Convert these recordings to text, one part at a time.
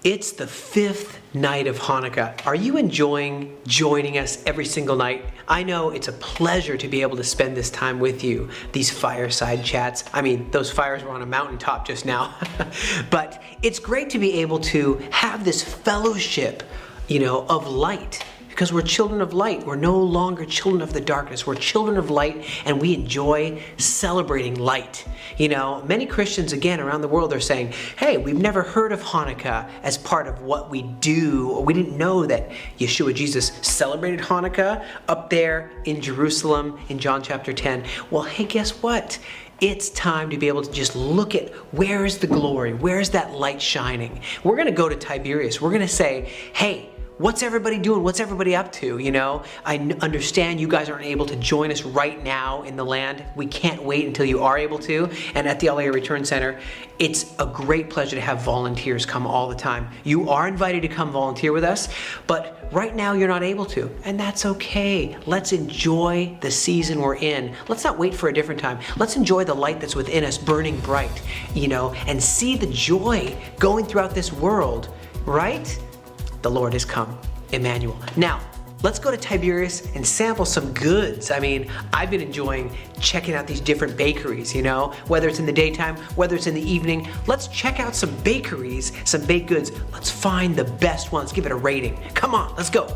It's the 5th night of Hanukkah. Are you enjoying joining us every single night? I know it's a pleasure to be able to spend this time with you, these fireside chats. I mean, those fires were on a mountaintop just now. But it's great to be able to have this fellowship, of light. Because we're children of light. We're no longer children of the darkness. We're children of light, and we enjoy celebrating light. Many Christians, again, around the world are saying, hey, we've never heard of Hanukkah as part of what we do. Or we didn't know that Yeshua, Jesus, celebrated Hanukkah up there in Jerusalem in John chapter 10. Well, hey, guess what? It's time to be able to just look at where is the glory? Where is that light shining? We're going to go to Tiberias. We're going to say, hey, what's everybody doing? What's everybody up to? I understand you guys aren't able to join us right now in the land. We can't wait until you are able to. And at the LA Return Center, it's a great pleasure to have volunteers come all the time. You are invited to come volunteer with us, but right now you're not able to, and that's okay. Let's enjoy the season we're in. Let's not wait for a different time. Let's enjoy the light that's within us burning bright, and see the joy going throughout this world, right? The Lord has come, Emmanuel. Now, let's go to Tiberias and sample some goods. I've been enjoying checking out these different bakeries, whether it's in the daytime, whether it's in the evening. Let's check out some bakeries, some baked goods. Let's find the best ones, give it a rating. Come on, let's go.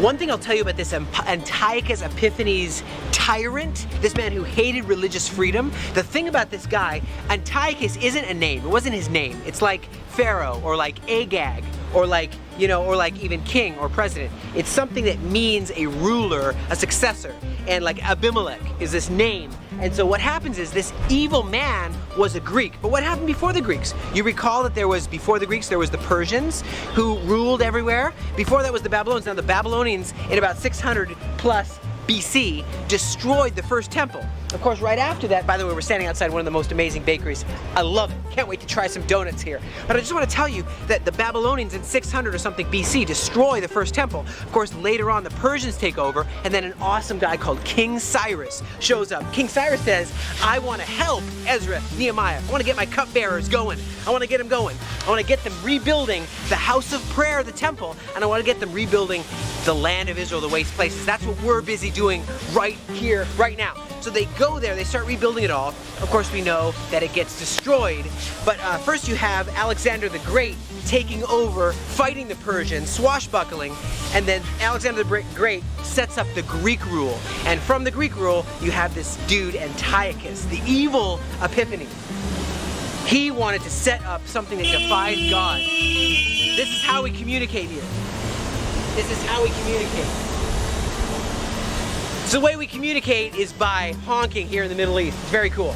One thing I'll tell you about this Antiochus Epiphanes tyrant, this man who hated religious freedom, the thing about this guy, Antiochus isn't a name. It wasn't his name. It's like Pharaoh or like Agag or like even king or president. It's something that means a ruler, a successor. And like Abimelech is this name. And so what happens is this evil man was a Greek. But what happened before the Greeks? You recall that before the Greeks, there was the Persians who ruled everywhere. Before that was the Babylonians. Now the Babylonians in about 600 plus BC destroyed the first temple. Of course, right after that, by the way, we're standing outside one of the most amazing bakeries. I love it. Can't wait to try some donuts here. But I just want to tell you that the Babylonians in 600 or something BC destroy the first temple. Of course, later on, the Persians take over, and then an awesome guy called King Cyrus shows up. King Cyrus says, I want to help Ezra, Nehemiah. I want to get my cupbearers going. I want to get them going. I want to get them rebuilding the house of prayer, the temple, and I want to get them rebuilding the land of Israel, the waste places. That's what we're busy doing right here, right now. So they go there, they start rebuilding it all. Of course, we know that it gets destroyed. But first you have Alexander the Great taking over, fighting the Persians, swashbuckling, and then Alexander the Great sets up the Greek rule. And from the Greek rule, you have this dude, Antiochus, the evil Epiphanes. He wanted to set up something that defies God. This is how we communicate here. This is how we communicate. So the way we communicate is by honking here in the Middle East. It's very cool.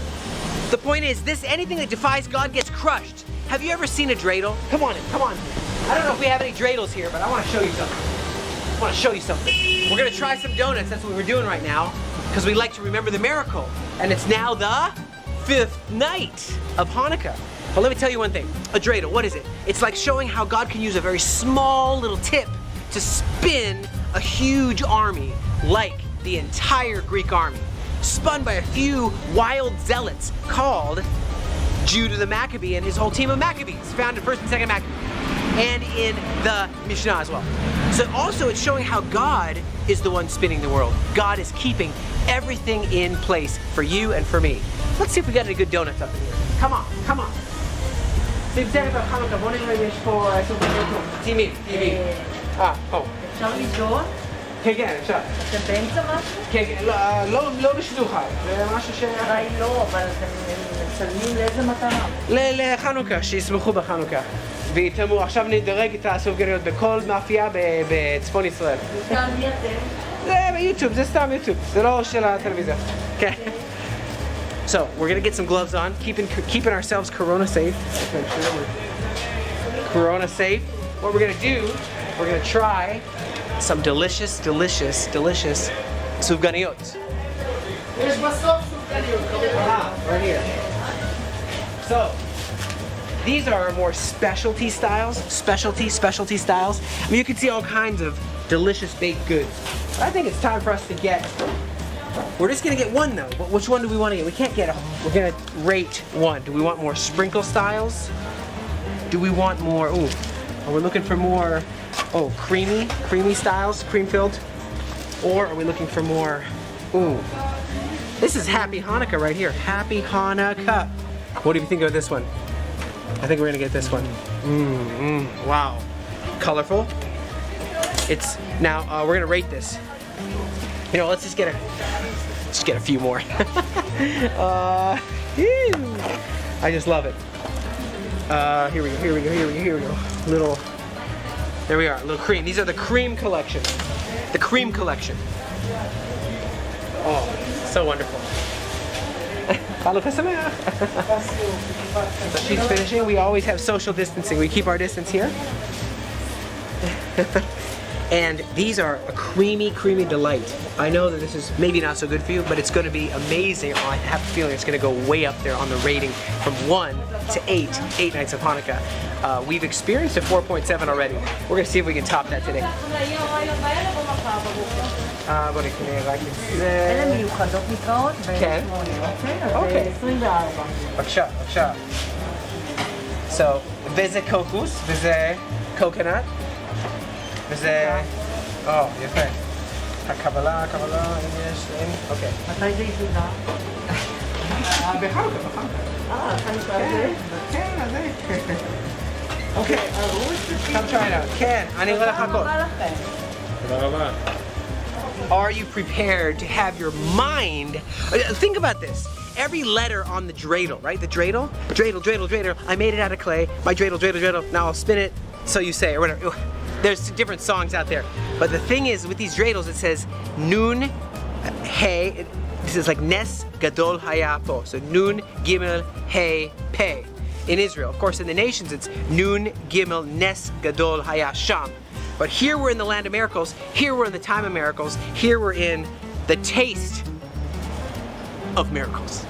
The point is, anything that defies God gets crushed. Have you ever seen a dreidel? Come on in, come on. I don't know if we have any dreidels here, but I want to show you something. We're going to try some donuts. That's what we're doing right now, because we like to remember the miracle. And it's now the 5th night of Hanukkah. But let me tell you one thing. A dreidel, what is it? It's like showing how God can use a very small little tip to spin a huge army, like the entire Greek army, spun by a few wild zealots called Judah the Maccabee and his whole team of Maccabees, found in 1st and 2nd Maccabees, and in the Mishnah as well. So also it's showing how God is the one spinning the world. God is keeping everything in place for you and for me. Let's see if we got any good donuts up in here. Come on, come on. אפשר לסגור? כן, כן, אפשר. אתם באמצע משהו? כן, לא בשידור חי, זה משהו אולי לא, אבל אתם מצלמים לאיזה מטרה? לחנוכה, שישמחו בחנוכה. ויתאמו, עכשיו נדרג את הסופגניות בכל מאפייה בצפון ישראל. וכאן מי אתם? זה ביוטיוב, זה סתם יוטיוב, זה לא של הטלוויזיה. כן. So, we're gonna get some gloves on, keeping ourselves corona safe. Make sure we're corona safe. What we're gonna do, we're gonna try some delicious sufganiyot. Right here. So, these are more specialty styles. Specialty styles. You can see all kinds of delicious baked goods. I think it's time for us to get We're just gonna get one though. Which one do we want to get? We can't get a. We're gonna rate one. Do we want more sprinkle styles? Do we want more? Ooh, are we looking for more? Oh, creamy styles, cream filled, or are we looking for more? Ooh, this is Happy Hanukkah right here. Happy Hanukkah. What do you think of this one? I think we're gonna get this one. Wow, colorful. It's now. We're gonna rate this. You know, let's just get a few more. I just love it. Here we go. There we are, little cream. These are the cream collection. The cream collection. Oh, so wonderful. So she's finishing. We always have social distancing. We keep our distance here. And these are a creamy delight. I know that this is maybe not so good for you, but it's going to be amazing. I have a feeling it's going to go way up there on the rating from 1 to 8 nights of Hanukkah. We've experienced a 4.7 already. We're going to see if we can top that today. אלה מיוחדות נקראות כן. אוקיי. 24. בבקשה. So, וזה קוקוס, וזה קוקנט, וזה... יפה. הקבלה, אם יש... אוקיי. מתי זה יסודר? בחנוכה. חנוכה זה? כן, זה. אוקיי. Come try it out. כן, אני הולך לחכות. תודה רבה. Are you prepared to have your mind? Think about this. Every letter on the dreidel, right? The dreidel? Dreidel. I made it out of clay. My dreidel. Now I'll spin it so you say, or whatever. There's different songs out there. But the thing is, with these dreidels, it says Nun, Hey. This is like Nes Gadol Hayapo. So Nun, Gimel, Hey, Pei. In Israel. Of course, in the nations, it's Nun, Gimel, Nes Gadol Hayasham. But here we're in the land of miracles. Here we're in the time of miracles. Here we're in the taste of miracles.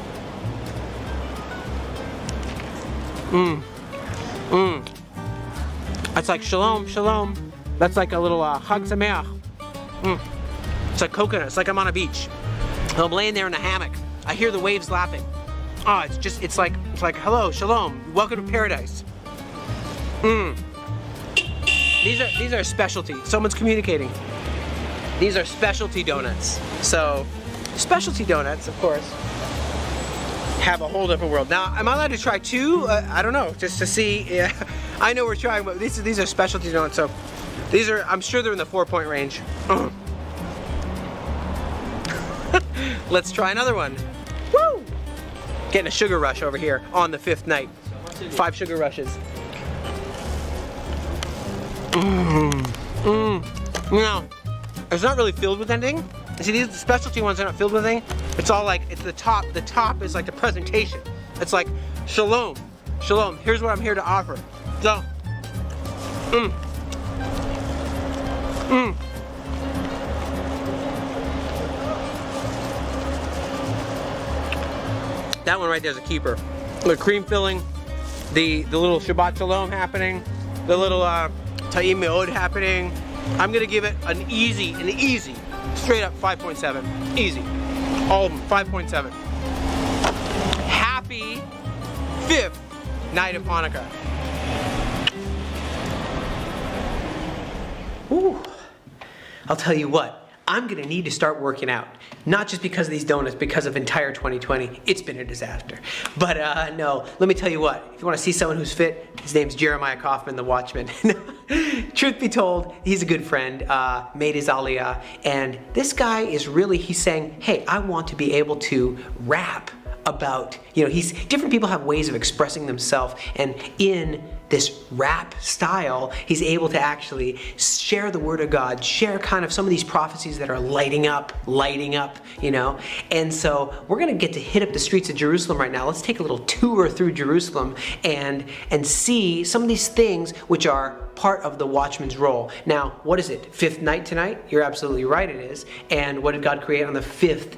It's like shalom. That's like a little Chag Sameach. It's like coconut. It's like I'm on a beach. I'm laying there in a hammock. I hear the waves lapping. Oh, it's like hello, shalom, welcome to paradise. These are specialty. Someone's communicating. These are specialty donuts. So, specialty donuts, of course, have a whole different world. Now, am I allowed to try two? I don't know, just to see. Yeah, I know we're trying, but these are specialty donuts. So, these are. I'm sure they're in the 4-point range. Let's try another one. Woo! Getting a sugar rush over here on the 5th night. 5 sugar rushes. No, it's not really filled with anything. You see, these specialty ones are not filled with anything. It's all like, it's the top. The top is like the presentation. It's like, shalom. Here's what I'm here to offer. So, That one right there is a keeper. The cream filling, the little Shabbat Shalom happening, the little Ta'im Me'od happening. I'm gonna give it an easy, straight up 5.7. Easy. All of them, 5.7. Happy 5th night of Hanukkah. Ooh. I'll tell you what, I'm gonna need to start working out. Not just because of these donuts, because of entire 2020. It's been a disaster. But no, let me tell you what, if you wanna see someone who's fit, his name's Jeremiah Kaufman, the Watchman. Truth be told, he's a good friend, made his aliyah, and this guy is really, he's saying, hey, I want to be able to rap about, different people have ways of expressing themselves, and in this rap style, he's able to actually share the word of God, share kind of some of these prophecies that are lighting up, And so we're gonna get to hit up the streets of Jerusalem right now. Let's take a little tour through Jerusalem and see some of these things which are part of the watchman's role. Now, what is it? 5th night tonight? You're absolutely right, it is. And what did God create on the 5th?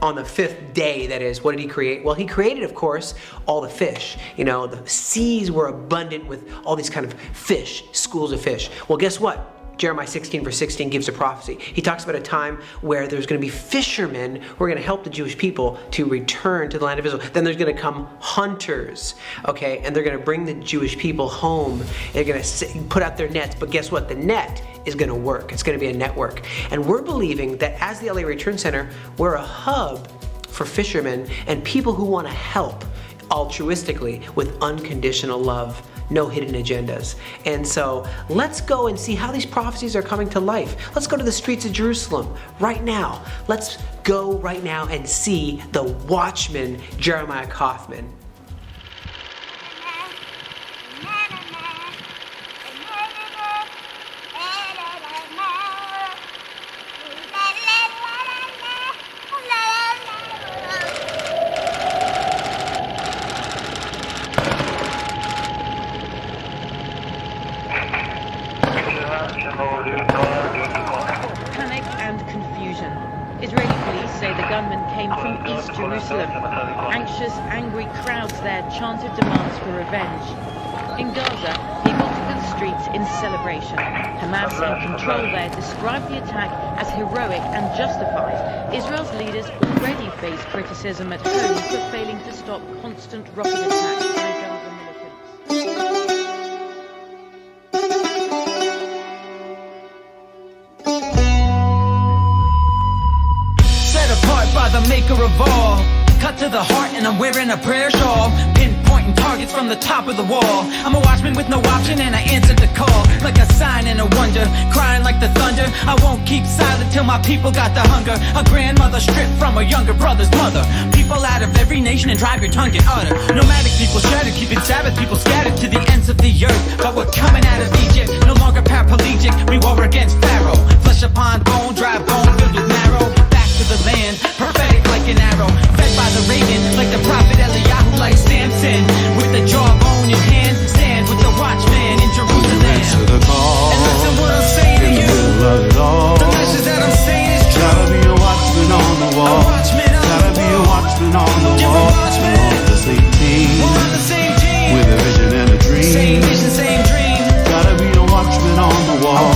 On the 5th day, that is, what did he create? Well, he created, of course, all the fish. The seas were abundant with all these kind of fish, schools of fish. Well, guess what? Jeremiah 16 verse 16 gives a prophecy. He talks about a time where there's going to be fishermen who are going to help the Jewish people to return to the land of Israel. Then there's going to come hunters, okay, and they're going to bring the Jewish people home. They're going to put out their nets, but guess what? The net is going to work. It's going to be a network. And we're believing that as the LA Return Center, we're a hub for fishermen and people who want to help altruistically with unconditional love. No hidden agendas. And so let's go and see how these prophecies are coming to life. Let's go to the streets of Jerusalem right now. Let's go right now and see the Watchman, Jeremiah Kaufman. Panic and confusion. Israeli police say the gunman came from East Jerusalem. Anxious, angry crowds there chanted demands for revenge. In Gaza, people took to the streets in celebration. Hamas in control there described the attack as heroic and justified. Israel's leaders already face criticism at home for failing to stop constant rocket attacks by Gaza militants. By the maker of all, cut to the heart and I'm wearing a prayer shawl, pinpointing targets from the top of the wall. I'm a watchman with no option and I answered the call, like a sign and a wonder, crying like the thunder. I won't keep silent till my people got the hunger. A grandmother stripped from her younger brother's mother. People out of every nation and drive your tongue get utter. Nomadic people shattered, keeping Sabbath people scattered to the ends of the earth. But we're coming out of Egypt, no longer paraplegic. We war against Pharaoh, flesh upon bone, dry bone filled with marrow. To the land, prophetic like an arrow, fed by the raven, like the prophet Eliyahu, like Samson, with the jawbone in hand, stand with the watchman in Jerusalem. Answer the call. And listen what I'm saying to you. The message that I'm saying is true. Gotta be a watchman on the wall. Gotta be a watchman on the wall. We're on the same team. We're on the same team. With a vision and a dream. Same vision, same dream. Gotta be a watchman on the wall.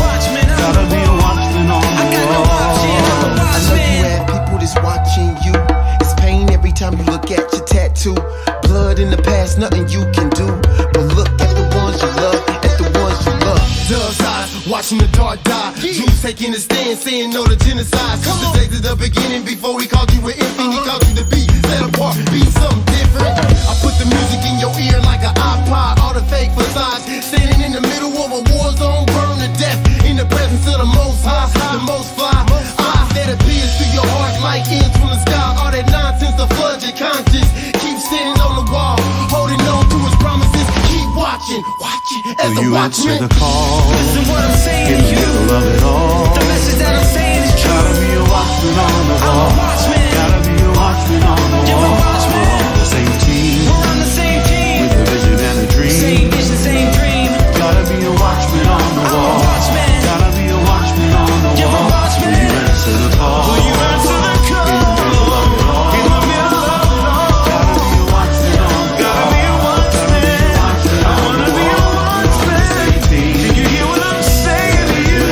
Gotta be a watchman on the wall. I know you have people that's watching you. It's pain every time you look at your tattoo. Blood in the past, nothing you can do. But look at the ones you love, at the ones you love. Dove's eyes, watching the dark die. Jews taking a stand, saying no to genocide. Since the days of the beginning, before he called you an infant, he called you to be set apart, be something different. I put the music in your ear like an iPod, all the fake facades. Standing in the middle of a war zone, burn to death in the presence of the most high, the most fly. Eyes that appears to your heart like ends from the sky. All that nonsense to flood your conscience. Keep standing on the wall, holding on to his promises. Keep watching, watching as Will a you watchman. answer the call? Listen what I'm saying In to the you. middle of it all. The message that I'm saying is true. Gotta be a watchman on the I'm wall. a watchman. Gotta be a watchman on the You're a wall. watchman. We're on the same team. We're on the same team. With a vision and a dream. Same vision, same dream. Gotta be a watchman on the I'm a wall. watchman. Gotta be a watchman on the You're a wall. watchman. Will you answer the call? Will you answer the call? In the middle of it all. In the middle of it all. Gotta be a watchman on the Gotta wall. be a watchman. I wanna be a watchman. Can you hear what I'm saying to you?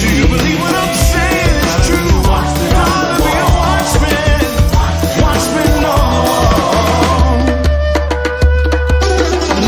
Do you believe what I'm saying is true? Gotta be a watchman. Watchman on the wall.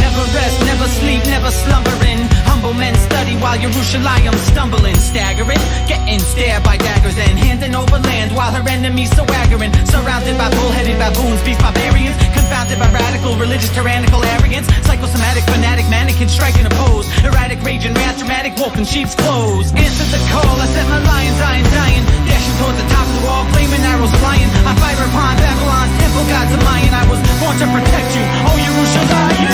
Never rest, never sleep, never slumbering. Humble men study while Yerushalayim stumbling, staggering, getting stared by daggers and handing over land while her enemies so aggravating. Surrounded by bull-headed baboons, beast barbarians, confounded by radical, religious, tyrannical arrogance. Psychosomatic, fanatic, mannequin, striking a pose. Erratic, raging, wrath, dramatic, wolf in sheep's clothes. Answered the call, I set my lions, dying, dashing towards the top of the wall, flaming arrows flying. I fire upon Babylon's temple gods of Mayan. I was born to protect you, oh Yerushalayim.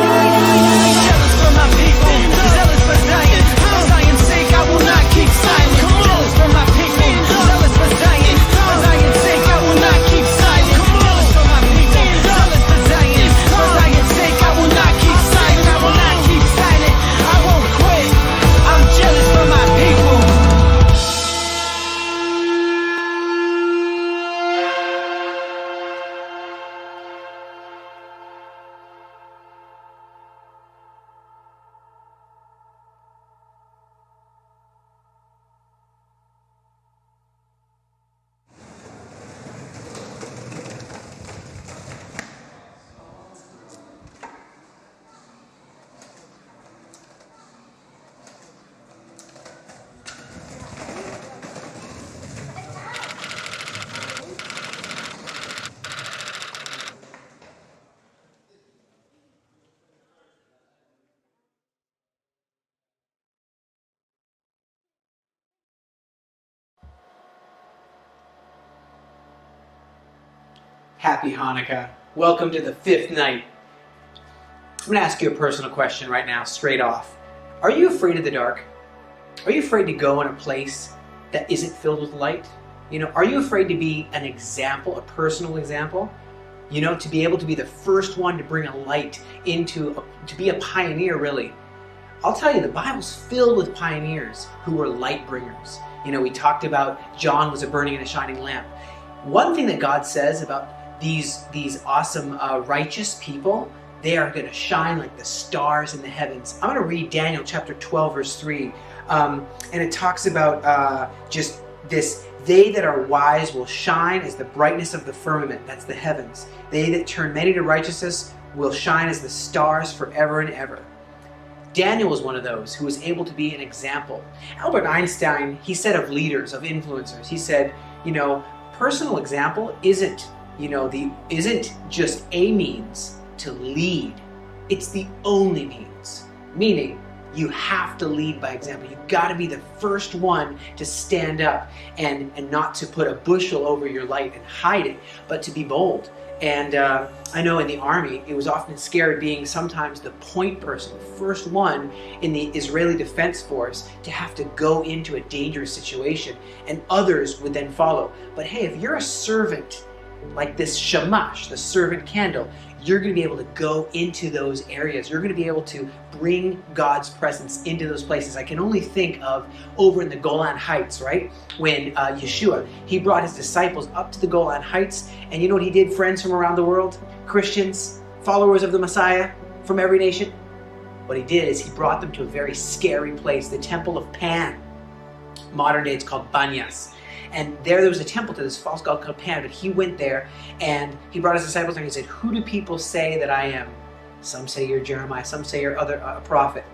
Jealous for my people, zealous for Zion. For Zion's sake, I will not keep silent. Jealous for my people, zealous for Zion. For Zion's sake, I will not keep silent. Jealous for my people, zealous for Zion. For Zion's sake, I will not keep silent. I will not keep silent. I won't quit. I'm jealous for my people. Happy Hanukkah. Welcome to the 5th night. I'm going to ask you a personal question right now, straight off. Are you afraid of the dark? Are you afraid to go in a place that isn't filled with light? Are you afraid to be an example, a personal example? To be able to be the first one to bring a light to be a pioneer, really. I'll tell you, the Bible's filled with pioneers who were light bringers. We talked about John was a burning and a shining lamp. One thing that God says about these awesome righteous people, they are going to shine like the stars in the heavens. I'm going to read Daniel chapter 12, verse 3. And it talks about just this, they that are wise will shine as the brightness of the firmament. That's the heavens. They that turn many to righteousness will shine as the stars forever and ever. Daniel was one of those who was able to be an example. Albert Einstein, he said of leaders, of influencers, he said, personal example isn't just a means to lead. It's the only means. Meaning, you have to lead by example. You've got to be the first one to stand up and not to put a bushel over your light and hide it, but to be bold. And I know in the army, it was often scary being sometimes the point person, the first one in the Israeli Defense Force to have to go into a dangerous situation, and others would then follow. But hey, if you're a servant, like this shamash, the servant candle, you're going to be able to go into those areas. You're going to be able to bring God's presence into those places. I can only think of over in the Golan Heights, right? When Yeshua, he brought his disciples up to the Golan Heights, and you know what he did, friends from around the world? Christians, followers of the Messiah from every nation? What he did is he brought them to a very scary place, the Temple of Pan. Modern day it's called Banyas. And there was a temple to this false god called Pan, but he went there and he brought his disciples and he said, who do people say that I am? Some say you're Jeremiah, some say you're a prophet.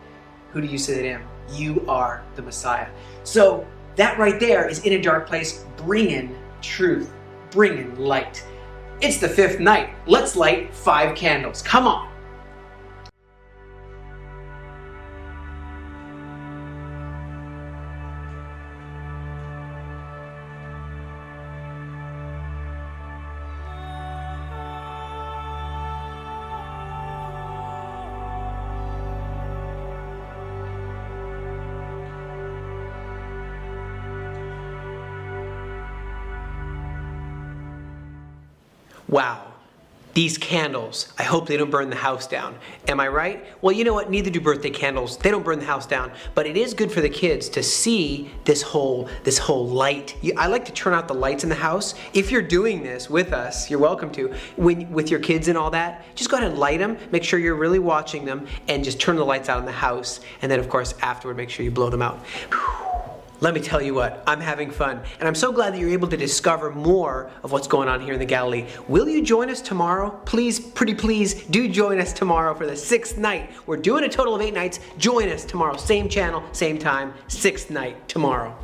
Who do you say that I am? You are the Messiah. So that right there is in a dark place, bringing truth, bringing light. It's the 5th night. Let's light 5 candles. Come on. Wow, these candles, I hope they don't burn the house down. Am I right? Well, you know what? Neither do birthday candles. They don't burn the house down, but it is good for the kids to see this whole light. I like to turn out the lights in the house. If you're doing this with us, you're welcome to. With your kids and all that, just go ahead and light them. Make sure you're really watching them and just turn the lights out in the house. And then, of course, afterward, make sure you blow them out. Whew. Let me tell you what, I'm having fun, and I'm so glad that you're able to discover more of what's going on here in the Galilee. Will you join us tomorrow? Please, pretty please, do join us tomorrow for the 6th night. We're doing a total of 8 nights. Join us tomorrow, same channel, same time, 6th night tomorrow.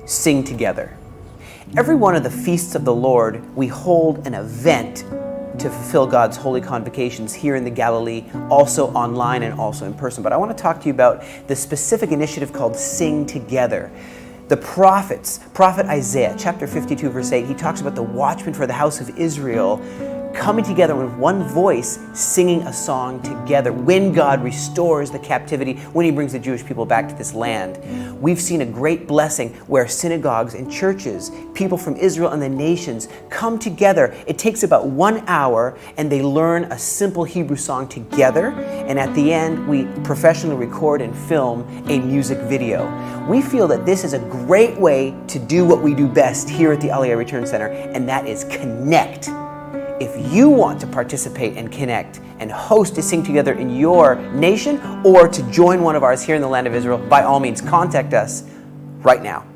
Sing together. Every one of the feasts of the Lord, we hold an event to fulfill God's holy convocations here in the Galilee, also online and also in person. But I want to talk to you about the specific initiative called Sing Together. The prophets, Prophet Isaiah, chapter 52, verse 8, he talks about the watchmen for the house of Israel coming together with one voice, singing a song together when God restores the captivity, when he brings the Jewish people back to this land. We've seen a great blessing where synagogues and churches, people from Israel and the nations come together. It takes about 1 hour and they learn a simple Hebrew song together, and at the end we professionally record and film a music video. We feel that this is a great way to do what we do best here at the Aliyah Return Center, and that is connect. If you want to participate and connect and host a Sing Together in your nation, or to join one of ours here in the land of Israel, by all means, contact us right now.